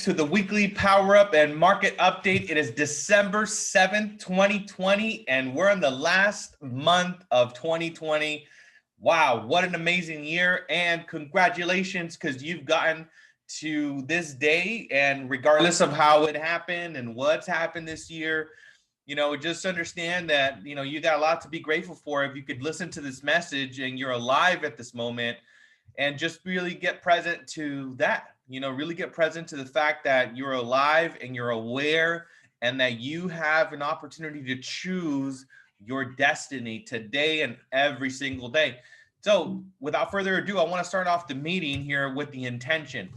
to the weekly power up and market update. It is December 7th, 2020, and we're in the last month of 2020. Wow, what an amazing year, and congratulations because you've gotten to this day. And regardless of how it happened and what's happened this year, just understand that, you got a lot to be grateful for if you could listen to this message and you're alive at this moment, and just really get present to that. Really get present to the fact that you're alive and you're aware, and that you have an opportunity to choose your destiny today and every single day. So without further ado, I want to start off the meeting here with the intention.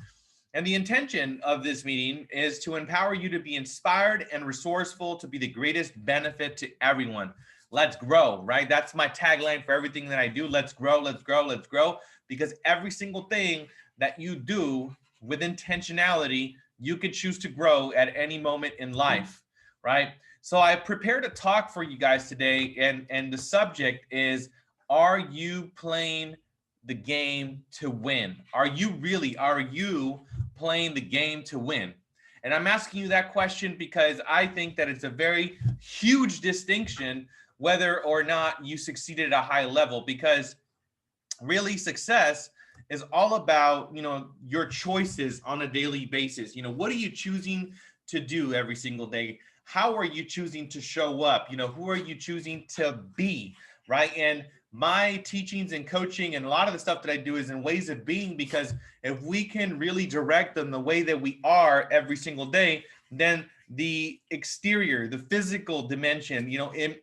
And the intention of this meeting is to empower you to be inspired and resourceful to be the greatest benefit to everyone. Let's grow, right? That's my tagline for everything that I do. Let's grow, let's grow, let's grow. Because every single thing that you do with intentionality, you could choose to grow at any moment in life, right? So I prepared a talk for you guys today, and the subject is, are you playing the game to win? Are you playing the game to win? And I'm asking you that question because I think that it's a very huge distinction whether or not you succeeded at a high level, because really success is all about, your choices on a daily basis. What are you choosing to do every single day? How are you choosing to show up? Who are you choosing to be, right? And my teachings and coaching and a lot of the stuff that I do is in ways of being, because if we can really direct them the way that we are every single day, then the exterior, the physical dimension,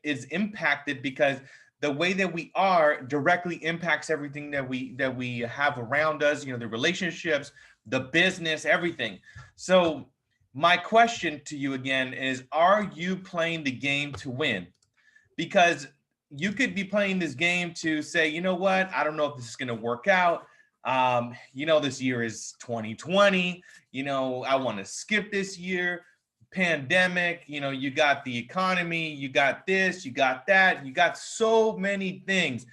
is impacted, because the way that we are directly impacts everything that we have around us, the relationships, the business, everything. So my question to you again is, are you playing the game to win? Because you could be playing this game to say, you know what, I don't know if this is going to work out. This year is 2020. I want to skip this year. Pandemic, you got the economy, you got this, you got that, you got so many things.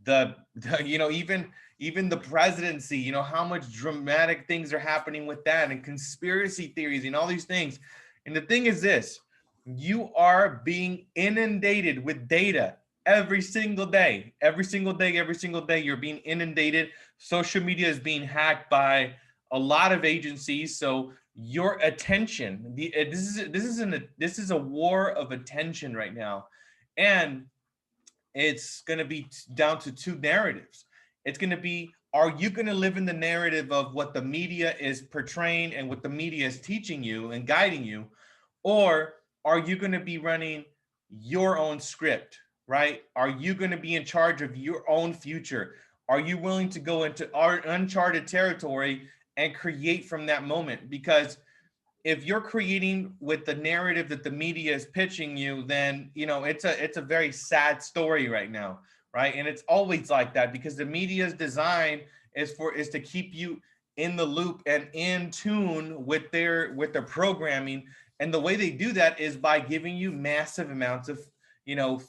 Even the presidency, how much dramatic things are happening with that, and conspiracy theories and all these things. And the thing is this, you are being inundated with data every single day, you're being inundated. Social media is being hacked by a lot of agencies. So your attention, this is a war of attention right now. And it's going to be down to two narratives. It's going to be, are you going to live in the narrative of what the media is portraying and what the media is teaching you and guiding you? Or are you going to be running your own script, right? Are you going to be in charge of your own future? Are you willing to go into uncharted territory and create from that moment? Because if you're creating with the narrative that the media is pitching you, then it's a very sad story right now, right? And it's always like that, because the media's design is to keep you in the loop and in tune with their programming. And the way they do that is by giving you massive amounts of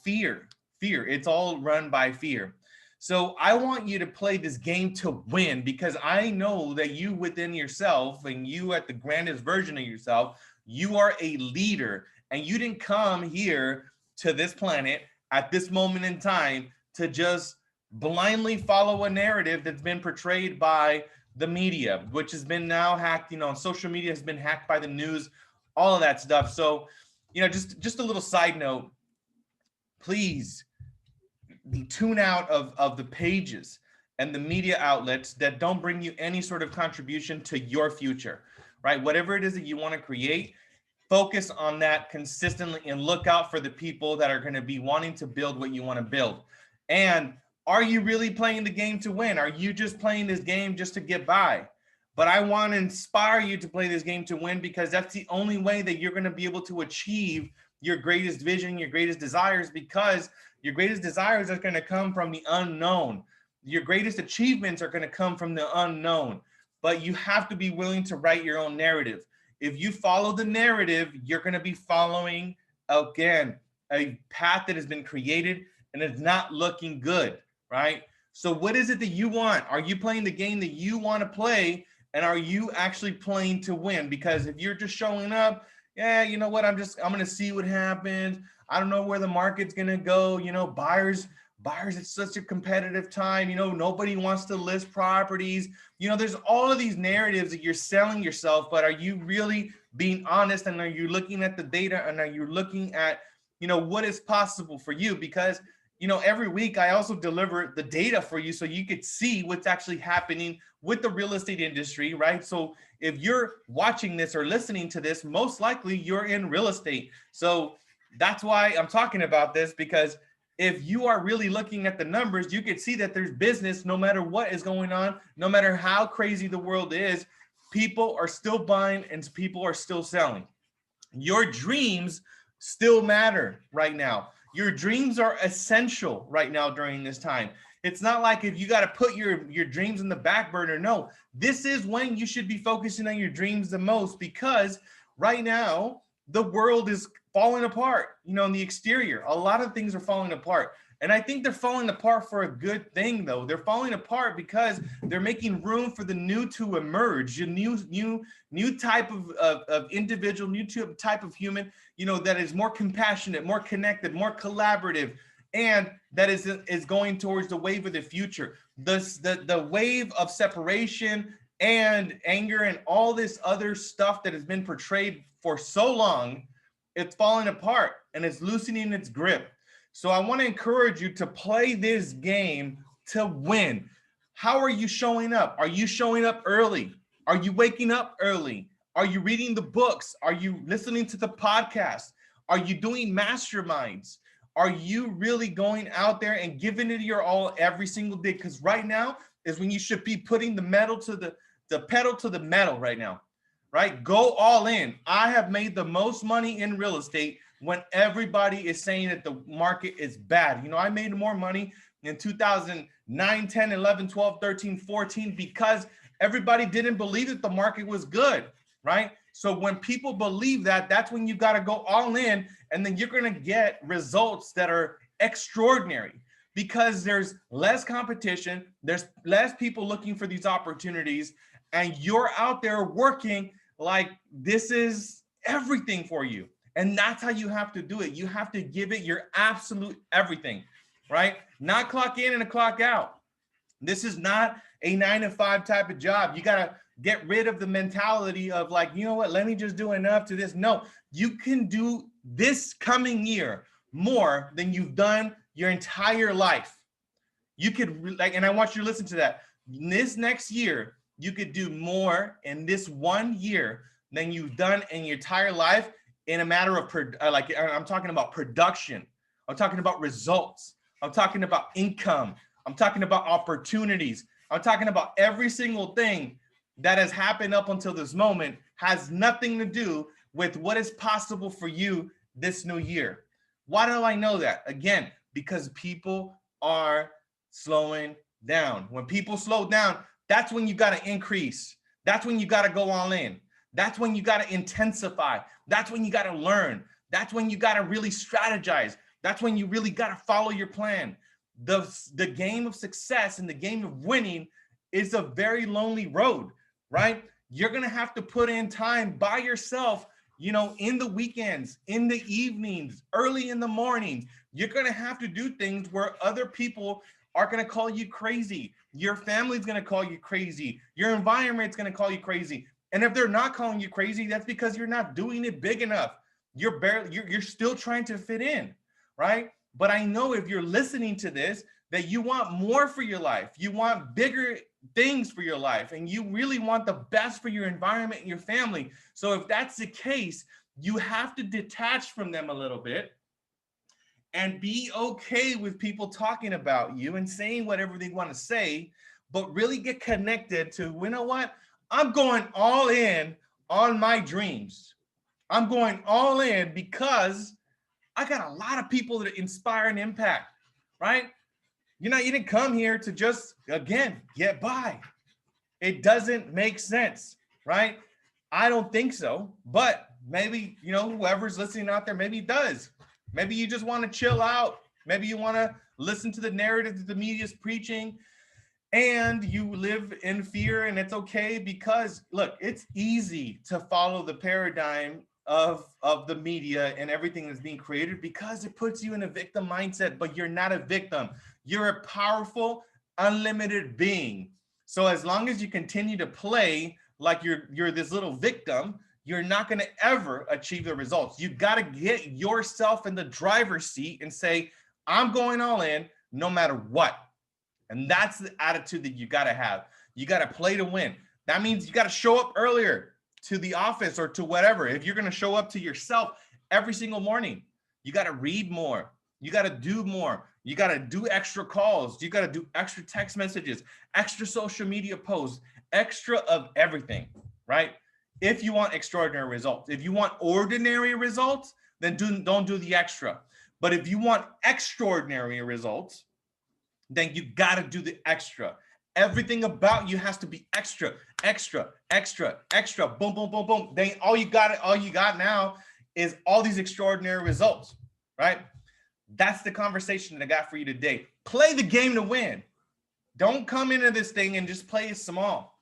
fear. It's all run by fear. So I want you to play this game to win, because I know that you within yourself, and you at the grandest version of yourself, you are a leader, and you didn't come here to this planet at this moment in time to just blindly follow a narrative that's been portrayed by the media, which has been now hacked, social media has been hacked by the news, all of that stuff. So, just a little side note, please tune out of the pages and the media outlets that don't bring you any sort of contribution to your future, right? Whatever it is that you want to create, focus on that consistently and look out for the people that are going to be wanting to build what you want to build. And are you really playing the game to win? Are you just playing this game just to get by? But I want to inspire you to play this game to win, because that's the only way that you're going to be able to achieve your greatest vision, your greatest desires, because your greatest desires are going to come from the unknown. Your greatest achievements are going to come from the unknown. But you have to be willing to write your own narrative. If you follow the narrative, you're going to be following, again, a path that has been created and it's not looking good, right? So what is it that you want? Are you playing the game that you want to play? And are you actually playing to win? Because if you're just showing up, yeah, you know what, I'm going to see what happens. I don't know where the market's going to go. You know, buyers, it's such a competitive time. You know, nobody wants to list properties. You know, there's all of these narratives that you're selling yourself, but are you really being honest? And are you looking at the data? And are you looking at, you know, what is possible for you? Because, you know, every week I also deliver the data for you so you could see what's actually happening with the real estate industry, right? So if you're watching this or listening to this, most likely you're in real estate. So that's why I'm talking about this, because if you are really looking at the numbers, you can see that there's business no matter what is going on, no matter how crazy the world is, people are still buying and people are still selling. Your dreams still matter right now. Your dreams are essential right now during this time. It's not like if you got to put your dreams in the back burner. No, this is when you should be focusing on your dreams the most, because right now the world is falling apart, you know, in the exterior. A lot of things are falling apart. And I think they're falling apart for a good thing, though. They're falling apart because they're making room for the new to emerge, a new type of individual, new type of human, you know, that is more compassionate, more connected, more collaborative, and that is going towards the wave of the future. The wave of separation and anger and all this other stuff that has been portrayed for so long, it's falling apart and it's loosening its grip. So I want to encourage you to play this game to win. How are you showing up? Are you showing up early? Are you waking up early? Are you reading the books? Are you listening to the podcast? Are you doing masterminds? Are you really going out there and giving it your all every single day? Because right now is when you should be putting the pedal to the metal right now, right? Go all in. I have made the most money in real estate when everybody is saying that the market is bad. You know, I made more money in 2009, 10, 11, 12, 13, 14, because everybody didn't believe that the market was good, right? So when people believe that, that's when you got to go all in, and then you're going to get results that are extraordinary, because there's less competition, there's less people looking for these opportunities, and you're out there working like this is everything for you. And that's how you have to do it. You have to give it your absolute everything, right? Not clock in and a clock out. This is not a 9-to-5 type of job. You got to get rid of the mentality of like, you know what, let me just do enough to this. No, you can do this coming year more than you've done your entire life. You could like, and I want you to listen to that. This next year, you could do more in this 1 year than you've done in your entire life, in a matter of like, I'm talking about production. I'm talking about results. I'm talking about income. I'm talking about opportunities. I'm talking about every single thing that has happened up until this moment has nothing to do with what is possible for you this new year. Why do I know that? Again, because people are slowing down. When people slow down, that's when you got to increase. That's when you got to go all in. That's when you got to intensify. That's when you got to learn. That's when you got to really strategize. That's when you really got to follow your plan. The game of success and the game of winning is a very lonely road, right? You're going to have to put in time by yourself, you know, in the weekends, in the evenings, early in the morning. You're going to have to do things where other people are going to call you crazy. Your family's going to call you crazy. Your environment's going to call you crazy. And if they're not calling you crazy, that's because you're not doing it big enough. You're still trying to fit in, right? But I know if you're listening to this, that you want more for your life. You want bigger things for your life, and you really want the best for your environment and your family. So if that's the case, you have to detach from them a little bit and be okay with people talking about you and saying whatever they want to say, but really get connected to, you know what? I'm going all in on my dreams. I'm going all in because I got a lot of people that inspire and impact, right? You didn't come here to just, again, get by. It doesn't make sense, right? I don't think so, but maybe, whoever's listening out there, maybe it does. Maybe you just want to chill out. Maybe you want to listen to the narrative that the media is preaching. and you live in fear, and it's okay, because look, it's easy to follow the paradigm of the media and everything that's being created, because it puts you in a victim mindset. But you're not a victim. You're a powerful, unlimited being. So as long as you continue to play like you're this little victim, you're not going to ever achieve the results. You got to get yourself in the driver's seat and say, I'm going all in no matter what. And that's the attitude that you got to have. You got to play to win. That means you got to show up earlier to the office or to whatever. If you're going to show up to yourself every single morning, you got to read more. You got to do more. You got to do extra calls. You got to do extra text messages, extra social media posts, extra of everything, right? If you want extraordinary results. If you want ordinary results, then don't do the extra. But if you want extraordinary results, then you got to do the extra. Everything about you has to be extra, extra, extra, extra. Boom, boom, boom, boom. Then all you got now is all these extraordinary results, right? That's the conversation that I got for you today. Play the game to win. Don't come into this thing and just play it small,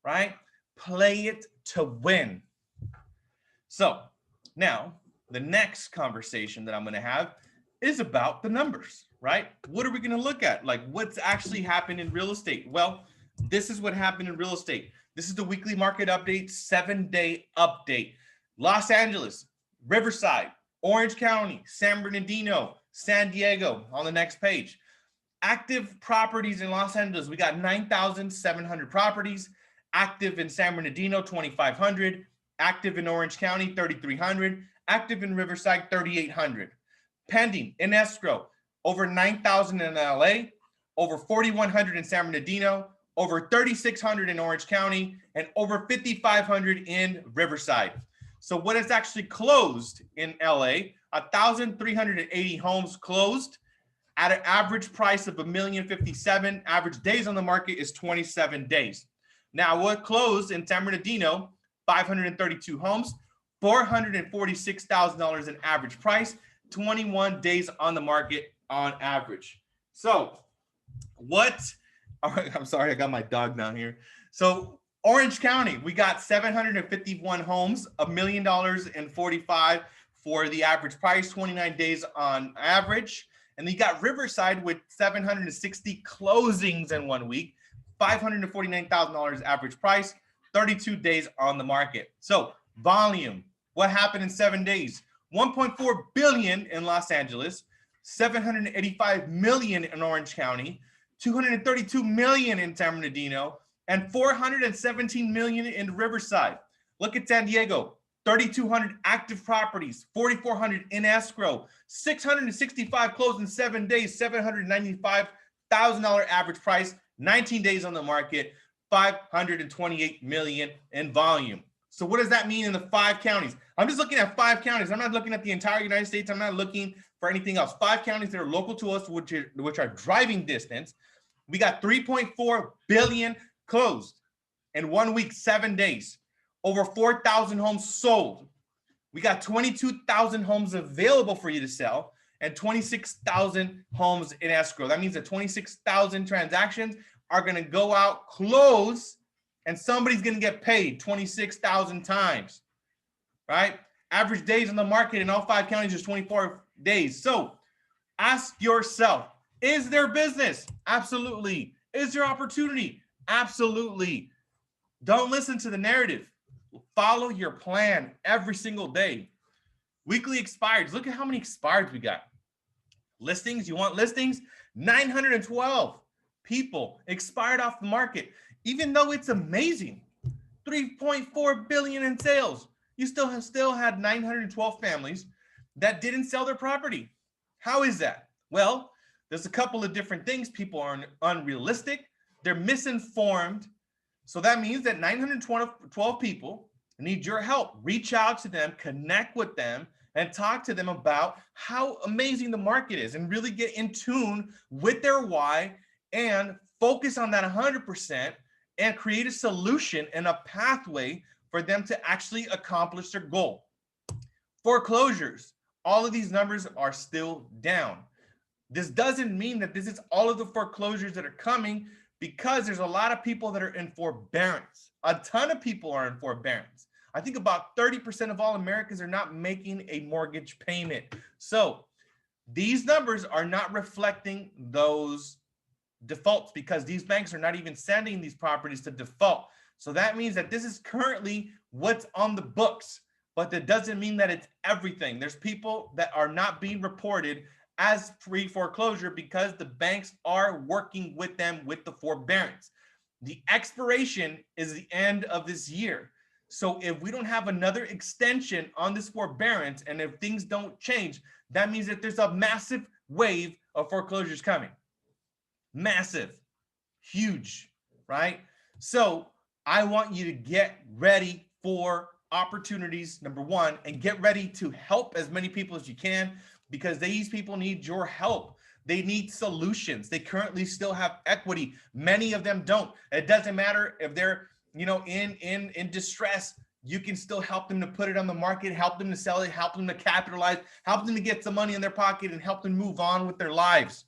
right? Play it to win. So now the next conversation that I'm going to have is about the numbers, right? What are we going to look at? Like, what's actually happened in real estate? Well, this is what happened in real estate. This is the weekly market update, 7-day update. Los Angeles, Riverside, Orange County, San Bernardino, San Diego on the next page. Active properties in Los Angeles, we got 9,700 properties. Active in San Bernardino, 2,500. Active in Orange County, 3,300. Active in Riverside, 3,800. Pending in escrow, over 9,000 in LA, over 4,100 in San Bernardino, over 3,600 in Orange County, and over 5,500 in Riverside. So what is actually closed in LA, 1,380 homes closed at an average price of $1,057,000. Average days on the market is 27 days. Now, what closed in San Bernardino, 532 homes, $446,000 in average price, 21 days on the market on average. So I'm sorry, I got my dog down here. So Orange County, we got 751 homes, $1,000,045 for the average price, 29 days on average. And then you got Riverside with 760 closings in 1 week, $549,000 average price, 32 days on the market. So volume, what happened in 7 days? 1.4 billion in Los Angeles, 785 million in Orange County, 232 million in San Bernardino, and 417 million in Riverside. Look at San Diego, 3,200 active properties, 4,400 in escrow, 665 closed in 7 days, $795,000 average price, 19 days on the market, 528 million in volume. So what does that mean in the 5 counties? I'm just looking at 5 counties. I'm not looking at the entire United States. I'm not looking for anything else. 5 counties that are local to us, which are driving distance. We got 3.4 billion closed in 1 week, 7 days. Over 4,000 homes sold. We got 22,000 homes available for you to sell and 26,000 homes in escrow. That means that 26,000 transactions are going to go out, close, and somebody's going to get paid 26,000 times, right? Average days on the market in all 5 counties is 24 days. So ask yourself, is there business? Absolutely. Is there opportunity? Absolutely. Don't listen to the narrative. Follow your plan every single day. Weekly expireds. Look at how many expireds we got. Listings. You want listings? 912 people expired off the market. Even though it's amazing, 3.4 billion in sales, you still had 912 families that didn't sell their property. How is that? Well, there's a couple of different things. People are unrealistic. They're misinformed. So that means that 912 people need your help. Reach out to them, connect with them, and talk to them about how amazing the market is and really get in tune with their why and focus on that 100% and create a solution and a pathway for them to actually accomplish their goal. Foreclosures, all of these numbers are still down. This doesn't mean that this is all of the foreclosures that are coming because there's a lot of people that are in forbearance. A ton of people are in forbearance. I think about 30% of all Americans are not making a mortgage payment. So these numbers are not reflecting those defaults because these banks are not even sending these properties to default. So that means that this is currently what's on the books, but that doesn't mean that it's everything. There's people that are not being reported as pre-foreclosure because the banks are working with them with the forbearance. The expiration is the end of this year. So if we don't have another extension on this forbearance, and if things don't change, that means that there's a massive wave of foreclosures coming. Massive, huge, right? So I want you to get ready for opportunities, number one, and get ready to help as many people as you can, because these people need your help. They need solutions. They currently still have equity. Many of them don't. It doesn't matter if they're, in distress. You can still help them to put it on the market, help them to sell it, help them to capitalize, help them to get some money in their pocket, and help them move on with their lives,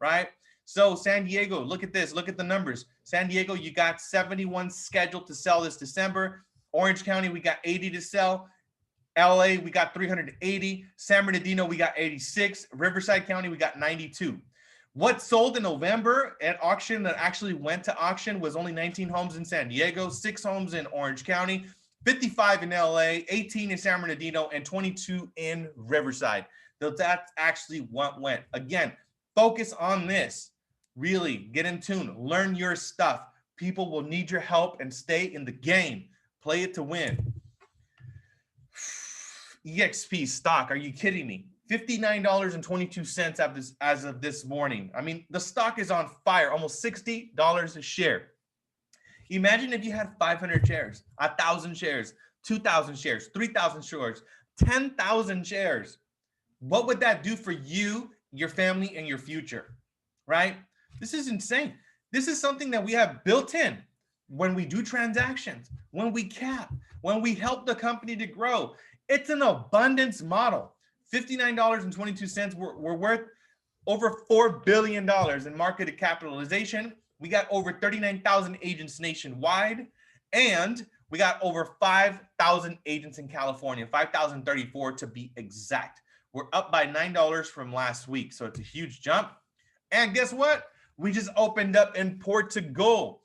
right? So San Diego, look at this. Look at the numbers. San Diego, you got 71 scheduled to sell this December. Orange County, we got 80 to sell. LA, we got 380. San Bernardino, we got 86. Riverside County, we got 92. What sold in November at auction that actually went to auction was only 19 homes in San Diego, 6 homes in Orange County, 55 in LA, 18 in San Bernardino, and 22 in Riverside. So that's actually what went. Again, focus on this. Really get in tune, learn your stuff. People will need your help, and stay in the game. Play it to win. EXP stock, are you kidding me? $59.22 as of this morning. I mean, the stock is on fire, almost $60 a share. Imagine if you had 500 shares, 1,000 shares, 2,000 shares, 3,000 shares, 10,000 shares. What would that do for you, your family, and your future, right? This is insane. This is something that we have built in when we do transactions, when we cap, when we help the company to grow. It's an abundance model. $59.22. We're worth over $4 billion in market capitalization. We got over 39,000 agents nationwide, and we got over 5,000 agents in California, 5,034 to be exact. We're up by $9 from last week, so it's a huge jump. And guess what? We just opened up in Portugal.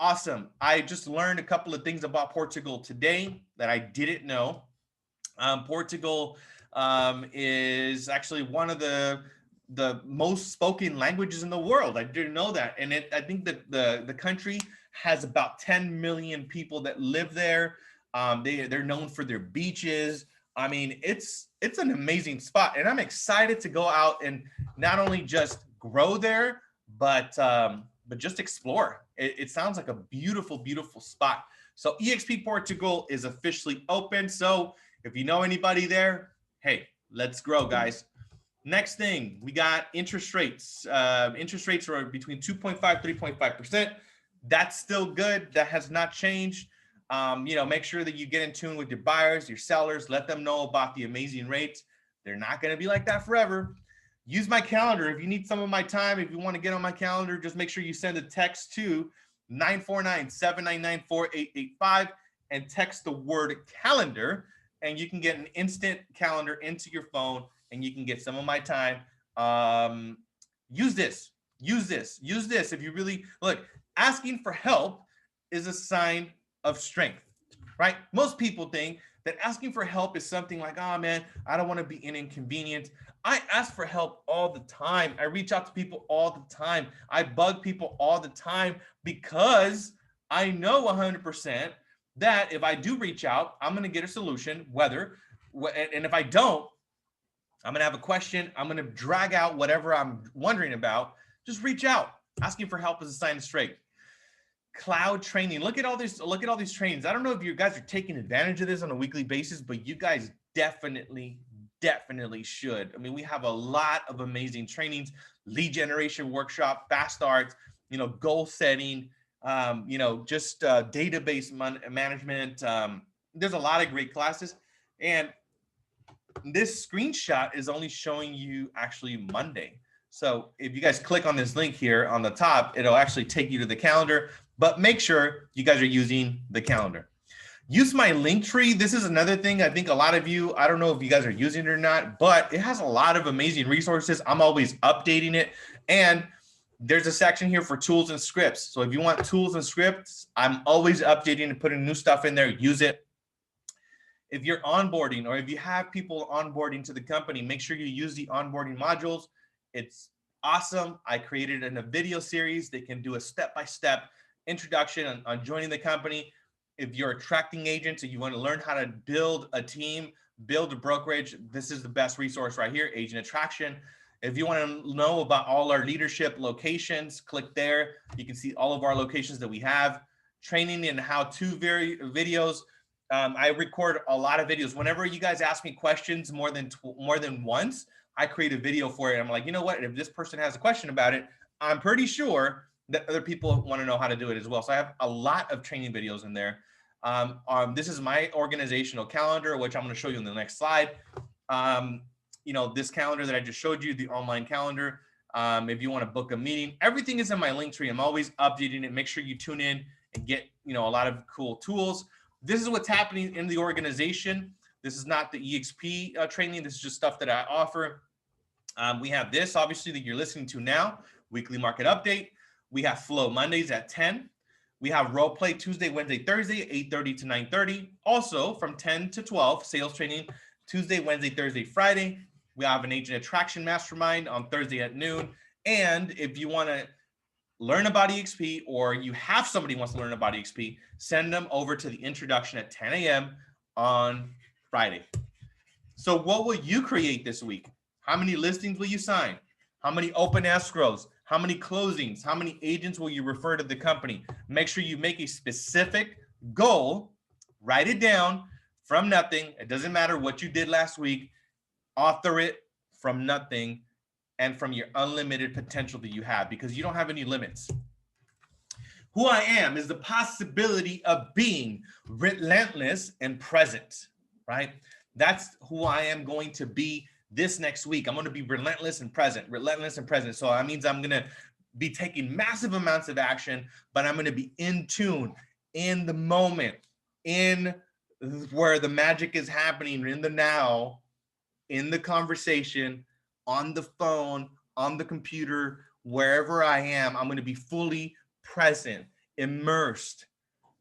Awesome. I just learned a couple of things about Portugal today that I didn't know. Portugal is actually one of the most spoken languages in the world. I didn't know that. And I think that the country has about 10 million people that live there. They're known for their beaches. I mean, it's an amazing spot. And I'm excited to go out and not only just grow there, but just explore. It sounds like a beautiful, beautiful spot. So EXP Portugal is officially open. So if you know anybody there, hey, let's grow, guys. Next thing, we got interest rates. Interest rates are between 2.5, 3.5%. That's still good. That has not changed. Make sure that you get in tune with your buyers, your sellers, let them know about the amazing rates. They're not going to be like that forever. Use my calendar. If you need some of my time, if you want to get on my calendar, just make sure you send a text to 949-799-4885 and text the word calendar, and you can get an instant calendar into your phone, and you can get some of my time. Use this. If you really look, asking for help is a sign of strength, right? Most people think that asking for help is something like, oh man, I don't want to be an inconvenience. I ask for help all the time. I reach out to people all the time. I bug people all the time because I know 100% that if I do reach out, I'm going to get a solution, and if I don't, I'm going to have a question. I'm going to drag out whatever I'm wondering about. Just reach out. Asking for help is a sign of strength. Cloud training. Look at all these trainings. I don't know if you guys are taking advantage of this on a weekly basis, but you guys definitely should. I mean, we have a lot of amazing trainings, lead generation workshop, fast starts, goal setting, database management. There's a lot of great classes. And this screenshot is only showing you actually Monday. So if you guys click on this link here on the top, it'll actually take you to the calendar, but make sure you guys are using the calendar. Use my link tree. This is another thing I think a lot of you, I don't know if you guys are using it or not, but it has a lot of amazing resources. I'm always updating it. And there's a section here for tools and scripts. So if you want tools and scripts, I'm always updating and putting new stuff in there. Use it. If you're onboarding or if you have people onboarding to the company, make sure you use the onboarding modules. It's awesome. I created in a video series. They can do a step-by-step introduction on joining the company. If you're attracting agents and you want to learn how to build a team, build a brokerage, this is the best resource right here, Agent Attraction. If you want to know about all our leadership locations, click there. You can see all of our locations that we have. Training and how-to videos. I record a lot of videos. Whenever you guys ask me questions more than once, I create a video for it. I'm like, you know what? If this person has a question about it, I'm pretty sure that other people want to know how to do it as well. So I have a lot of training videos in there. This is my organizational calendar, which I'm going to show you in the next slide. You know, this calendar that I just showed you, the online calendar. If you want to book a meeting, everything is in my link tree. I'm always updating it. Make sure you tune in and get, you know, a lot of cool tools. This is what's happening in the organization. This is not the EXP training. This is just stuff that I offer. We have this, obviously, that you're listening to now, weekly market update. We have Flow Mondays at 10. We have Role Play Tuesday, Wednesday, Thursday, 8:30 to 9:30. Also from 10 to 12, sales training Tuesday, Wednesday, Thursday, Friday. We have an Agent Attraction Mastermind on Thursday at noon. And if you want to learn about EXP or you have somebody who wants to learn about EXP, send them over to the introduction at 10 a.m. on Friday. So what will you create this week? How many listings will you sign? How many open escrows? How many closings? How many agents will you refer to the company? Make sure you make a specific goal, write it down from nothing. It doesn't matter what you did last week. Author it from nothing and from your unlimited potential that you have, because you don't have any limits. Who I am is the possibility of being relentless and present, right? That's who I am going to be this next week. I'm going to be relentless and present. So that means I'm going to be taking massive amounts of action, but I'm going to be in tune, in the moment, in where the magic is happening, in the now, in the conversation, on the phone, on the computer, wherever I am. I'm going to be fully present, immersed.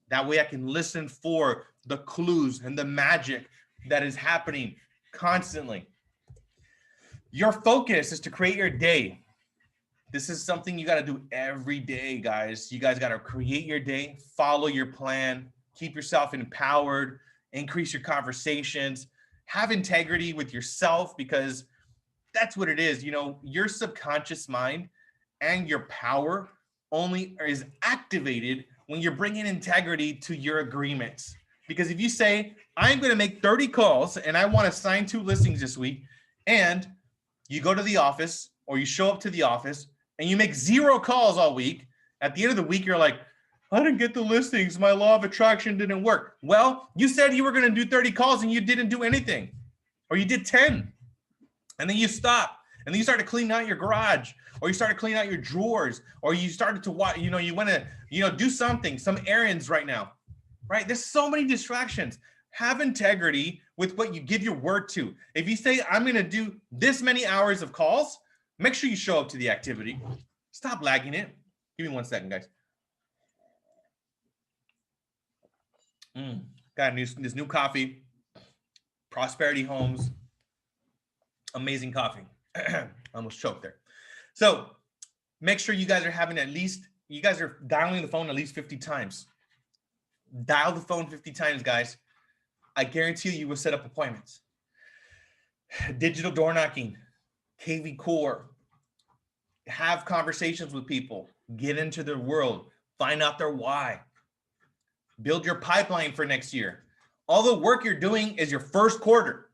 That way I can listen for the clues and the magic that is happening constantly. Your focus is to create your day. This is something you got to do every day, guys. You guys got to create your day, follow your plan, keep yourself empowered, increase your conversations, have integrity with yourself, because that's what it is. You know, your subconscious mind and your power only is activated when you're bringing integrity to your agreements. Because if you say, I'm going to make 30 calls and I want to sign 2 listings this week, and you go to the office or you show up to the office and you make 0 calls all week, at the end of the week, you're like, I didn't get the listings. My law of attraction didn't work. Well, you said you were going to do 30 calls and you didn't do anything, or you did 10. And then you stop, and then you start to clean out your garage, or you start to clean out your drawers, or you started to watch, you want to, do something, some errands right now, right? There's so many distractions. Have integrity with what you give your word to. If you say, I'm going to do this many hours of calls, make sure you show up to the activity. Stop lagging it. Give me 1 second, guys. Got this new coffee, Prosperity Homes. Amazing coffee. Almost choked there. So make sure you guys are having you guys are dialing the phone at least 50 times. Dial the phone 50 times, guys. I guarantee you will set up appointments. Digital door knocking, KV Core. Have conversations with people. Get into their world. Find out their why. Build your pipeline for next year. All the work you're doing is your first quarter.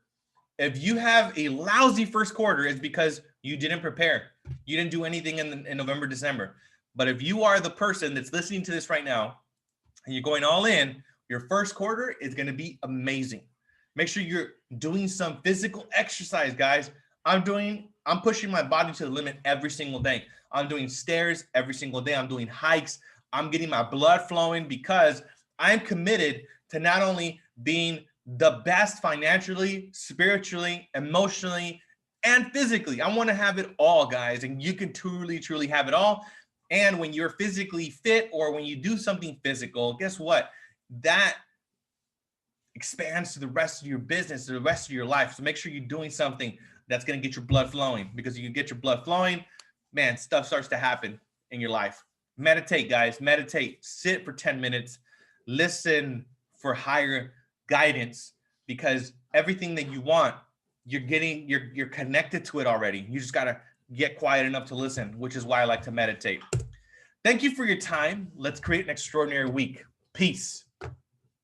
If you have a lousy first quarter, it's because you didn't prepare. You didn't do anything in November, December. But if you are the person that's listening to this right now and you're going all in, your first quarter is going to be amazing. Make sure you're doing some physical exercise, guys. I'm doing I'm pushing my body to the limit every single day. I'm doing stairs every single day. I'm doing hikes. I'm getting my blood flowing because I'm committed to not only being the best financially, spiritually, emotionally, and physically. I want to have it all, guys. And you can truly, truly have it all. And when you're physically fit or when you do something physical, guess what? That expands to the rest of your business, to the rest of your life. So make sure you're doing something that's going to get your blood flowing, because you get your blood flowing, man, stuff starts to happen in your life. Meditate, guys, meditate, sit for 10 minutes, listen for higher guidance, because everything that you want, you're connected to it already. You just got to get quiet enough to listen, which is why I like to meditate. Thank you for your time. Let's create an extraordinary week. Peace.